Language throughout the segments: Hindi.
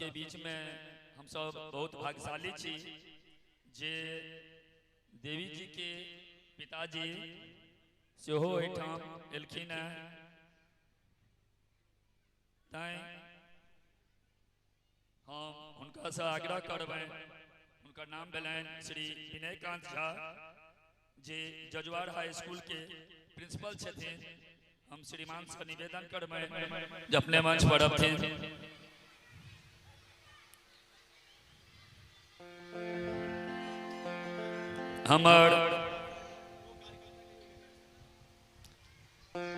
सबके बीच में हम सब बहुत भाग्यशाली छी जे देवी जी के पिताजी सेहो एठाम एलखिन हैं। तैं हम हुनका से आग्रह करबें, हुनकर नाम भेलनि श्री विनयकांत झा जे जजुआर हाई स्कूल के प्रिंसिपल छथिन। हम श्रीमान से निवेदन करबें जे अपने मंच पर अबथिन।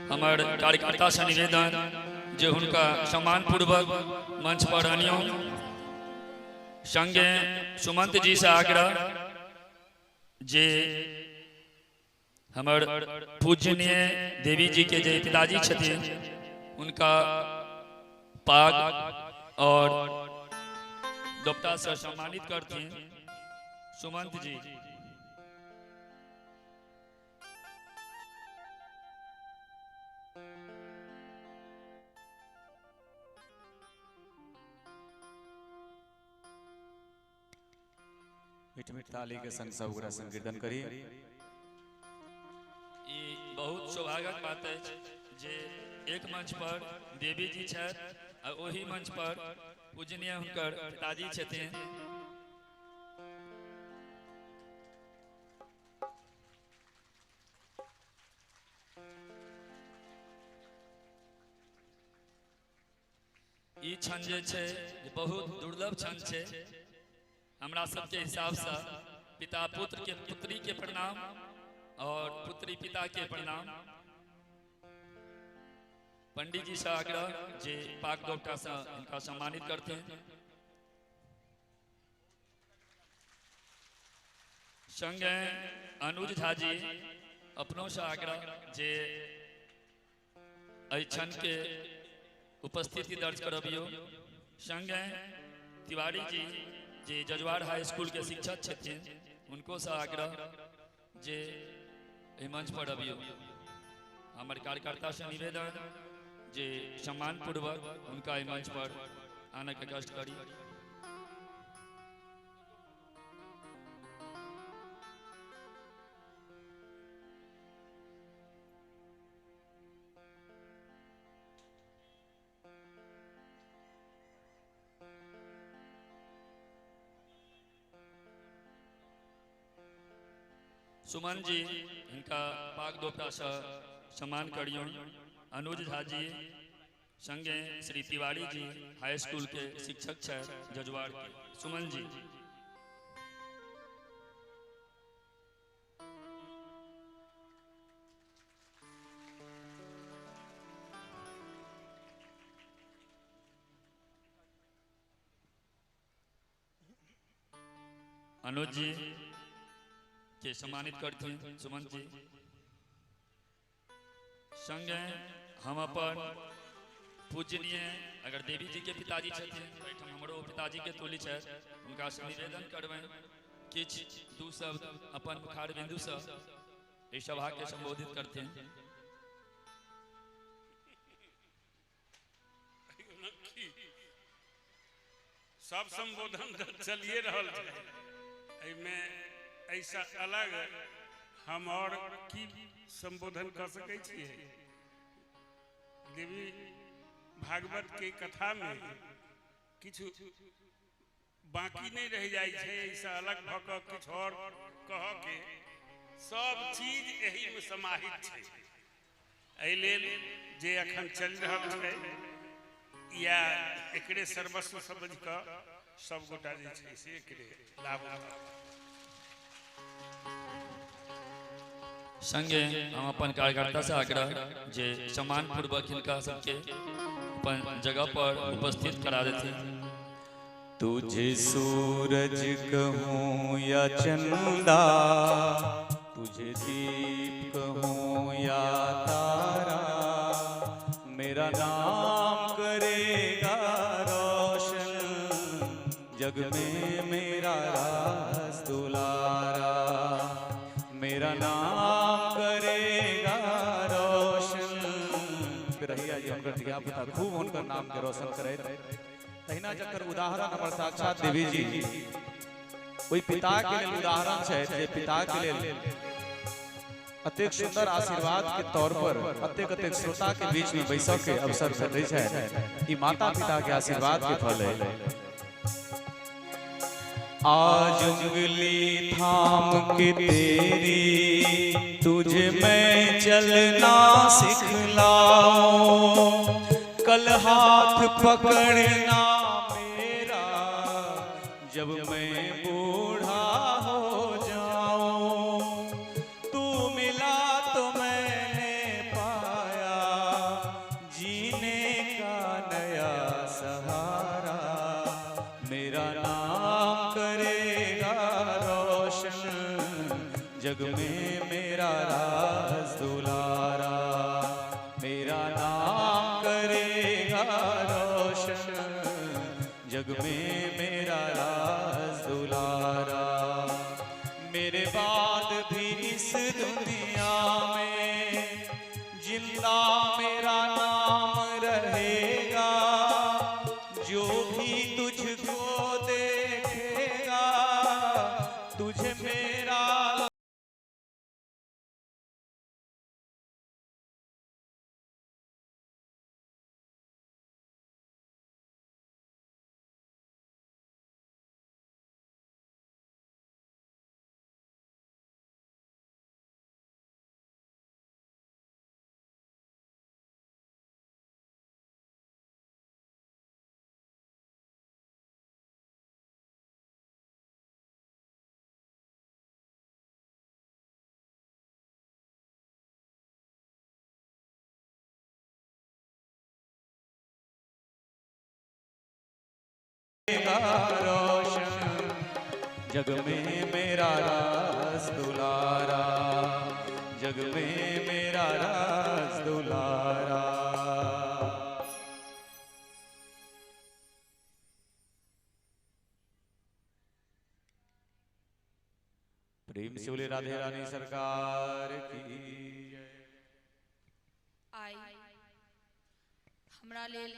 हमर कार्यकर्ता से निवेदन जे हुनका सम्मान पूर्वक मंच पर आनियो। संगे सुमंत जी से आग्रह जे हमर पूजनीय देवी जी के जे पिताजी छथिन उनका पाग और दोपटा से सम्मानित करथिन। सुमंत जी। मीठ मीठ ताली के संग सब ओकरा संकीर्तन करी। ई बहुत सौभाग्यक बात है जे एक मंच पर देवी जी छथि और वही मंच पर पूजनीय हुनकर पिताजी छथिन। ई क्षण जे छै बहुत दुर्लभ क्षण छै। हमरा सबके हिसाब से पिता पुत्र के पुत्री के प्रणाम और पुत्री पिता के प्रणाम। पंडित जी से आग्रह जे पाक दोपटा से इनका सम्मानित करते हैं। संगे अनुज झा जी अपनों से आग्रह जे क्षण के उपस्थिति दर्ज करबियो। संगे तिवारी जी जे जजुआर हाई स्कूल के शिक्षक छथिन उनको से आग्रह जे मंच पर अबियो। हमारे कार्यकर्ता से निवेदन जे सम्मान पूर्वक उनका मंच पर आने के कष्ट करी। सुमन जी इनका पाक दोपटा से सम्मान करियो। अनुज झा जी संगे श्री तिवारी जी हाई स्कूल के शिक्षक है जजुआर के। सुमन जी। अनुज जी के सम्मानित करते हैं। सुमंत जी। संगे हम अपन पूजनीय अगर देवी जी के पिताजी छथिन हमरो पिताजी के तुल्य है उनका से निवेदन करबें किछ दू शब्द अपन मुखार बिंदु से इस सभा के संबोधित करते हैं। सब संबोधन चलिए रहल में ऐसा अलग हम और की संबोधन कर सके छिए। देवी भागवत के कथा में किछु बाकी नहीं रह जाए छे। ऐसा अलग भक कुछ और कह के सब चीज यही में समाहित छे। एहि लेल जे अखन चल रहल छे या एकरे सर्वस्व समझ क सब गोटा जे छे से एकरे लाभ संगे हम अपन कार्यकर्ता से आग्रह जे सम्मान पूर्वक इनका सबके अपन जगह पर उपस्थित करा देते। तुझे सूरज कहूँ या चंदा, तुझे दीप कहूँ या तारा, मेरा नाम करेगा रोशन जग में मेरा राज दुलारा। मेरा नाम करेगा रोशन। रहिया जी उनका दिया पता खूब उनका नाम के रोशन करे। तहिना जकर उदाहरण हमर साक्षात देवी जी ओई पिता के लेल उदाहरण छै जे पिता के लेल अतेक सुंदर आशीर्वाद के तौर पर अतेक श्रोता के बीच में बैसक के अवसर भेटै छै। ई माता पिता के आशीर्वाद के फल है। आज उंगली थाम के तेरी तुझे मैं चलना सिखलाऊं, कल हाथ पकड़ना मेरा जब मैं बूढ़ा हो जाऊं। तू मिला तो मैंने पाया जीने का नया सहारा, मेरा नाम करेगा रोशन जग में मेरा राज दुलारा, मेरा नाम करेगा रोशन जग में मेरा राज दुलारा। मेरे बाद भी इस दुनिया में जिंदा मेरा नाम रहेगा, जो भी तुझको देखेगा तुझे मेरा रोशन जग में मेरा राज दुलारा, जग में मेरा राज दुलारा। प्रेम से बोले राधे रानी सरकार की जय। आई हमरा लेल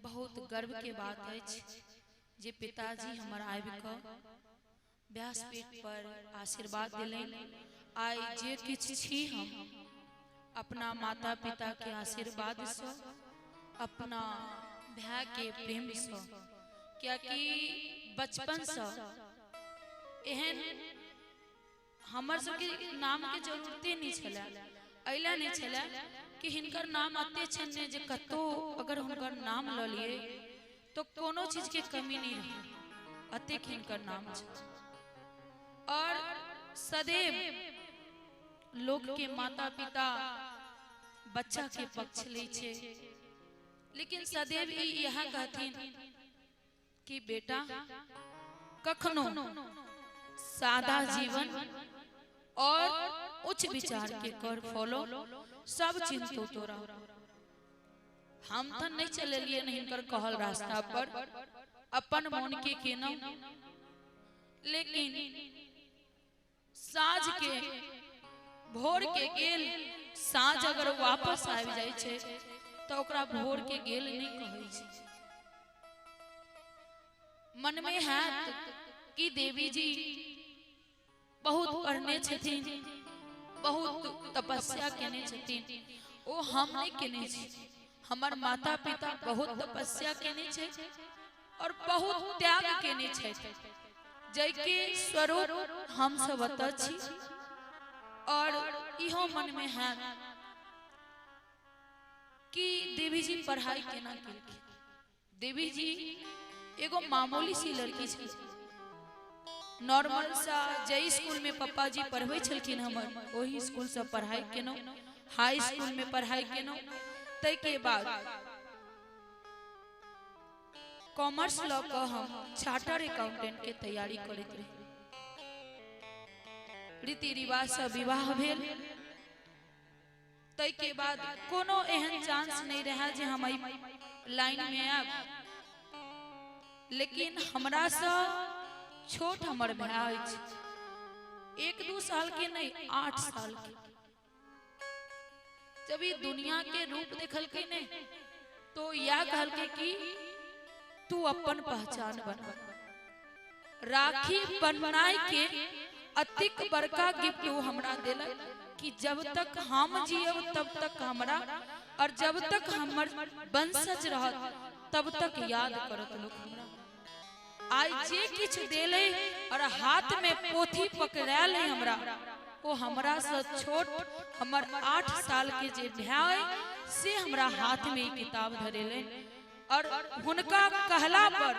बहुत गर्व के बात अछि जे पिताजी हमर आबि कऽ व्यासपीठ पर आशीर्वाद दिलनि। आई जे किछु छी हम अपना माता पिता के आशीर्वाद से, अपना भाई के प्रेम से, कियाकि बचपन से एहन हमर सबके नाम के जरूरते नहीं छला, अइला नहीं छला कि हिनकर नाम अते छन्ने जे कतो अगर हुनकर नाम ल लिए तो कोनो चीज के कमी नहीं रहे, अते हिनकर नाम छै। और सदैव लोग के माता पिता बच्चा के पक्ष ले छे, लेकिन सदैव यह कहथिन कि बेटा कखनो सादा जीवन और उच्च विचार के कर फॉलो, सब चिंतो तोरा। हम तो नहीं चलिए नहीं कर कहल रास्ता पर अपन मन के केना, लेकिन साँझ के भोर के गेल साँझ अगर वापस आबि जाय छे तो ओकरा भोर के गेल नहीं कहै छै। मन में है कि देवी जी बहुत पढ़ने छथिन, बहुत तपस्या केने छथिन, ओ हम नहीं केने छी। हमर माता पिता बहुत तपस्या केने छै और बहुत त्याग केने छै, जैके स्वरूप हम सब अतः छी। और इहो मन में है कि देवी जी पढ़ाई केना केलखिन। देवी जी एगो मामूली सी लड़की छै, नॉर्मल सा जय स्कूल में पप्पा जी पढ़बै छलखिन हमर, वही स्कूल से पढ़ाई केनो, हाई स्कूल में पढ़ाई केनो। तै के बाद कॉमर्स लॉ का हम चार्टर अकाउंटेंट के तैयारी करैत रही। रीति रिवाज से विवाह भेल, तै के बाद कोनो एहन चांस नहीं रहा जे हम लाइन में आब, लेकिन हमरा से छोट हमर भाई अछि, 1-2 साल के नहीं 8 साल के। जब ये दुनिया के रूप देखल के नहीं तो या कहल के कि तू अपन पहचान बना। राखी बनवाई के अतिक बड़का गिफ्ट वो हमरा देला कि जब तक हम जियब तब तक हमरा, और जब तक हमर वंशज रहत तब तक याद करत लोग हमरा। आज जे किछ देले और हाथ में पोथी पकड़ाल है हमरा, वो हमरा से छोट हमर 8 साल के जे भाई से हमरा हाथ में किताब धरेले, और हुनका कहला पर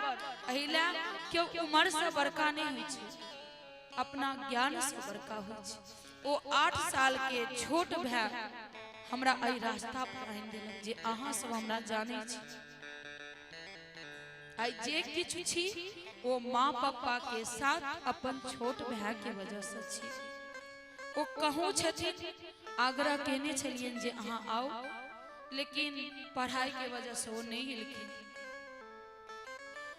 अहिला क्यों उम्र से बड़का नहीं हुई छे, अपना ज्ञान से बड़का हुई छे। वो 8 साल के छोट भाई हमरा आई रास्ता पर आइन देलक जे अहाँ सब हमरा जाने छी। आई जे किछु छी वो माँ पापा के साथ अपन छोट भाई के वजह से छी। वो कहूँ छथिन आग्रह कहने छलियन जे अहाँ आओ, लेकिन पढ़ाई के वजह से वो नहीं हिलखिन।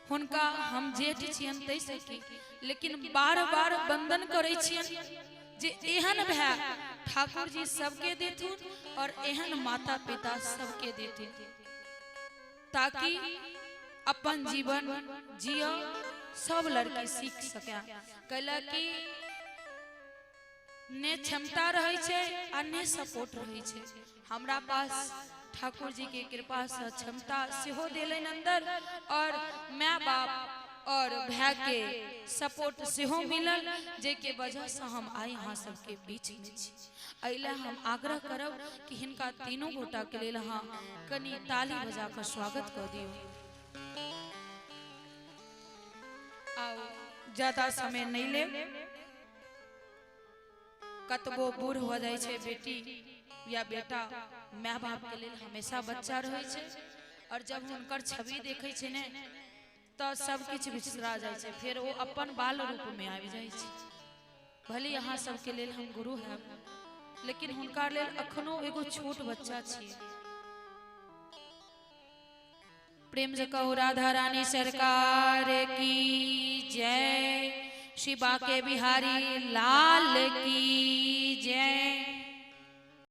हुनका हम जेठ छियन तै सकी, लेकिन बार बार वंदन करे छियन जे एहन भाई ठाकुर जी सबके देथुन और एहन माता पिता सबके देथुन, ताकि अपन जीवन जियो सब लड़की सीख सके। कैला कि ने क्षमता रहे छे और ने सपोर्ट रहे छे। हमरा पास ठाकुर जी के कृपा से क्षमता सेहो देलन अंदर, और माँ बाप और भाई के सपोर्ट सेहो मिलल, जे के वजह से हम आई यहाँ सबके बीच में छी। अइला हम आग्रह करब कि हिनका तीनों गोटा के लेल हाँ कनी ताली बजा कर स्वागत कर दियो। आओ ज्यादा समय नहीं ले, कतबो बूढ़ हो जाए छे बेटी या बेटा, माँ बाप के लिए हमेशा बच्चा रहे छे, और जब हुनकर छवि देखे छे ने तो सब कुछ बिसरा जाए छे, फिर वो अपन बाल रूप में आबि जाए छे। भले यहाँ सब के लिए हम गुरु हैं, लेकिन हुनका लेल अखनो एगो छोट बच्चा छिए। प्रेम से कहो राधा रानी सरकार की जय, शिवा के बिहारी लाल की जय।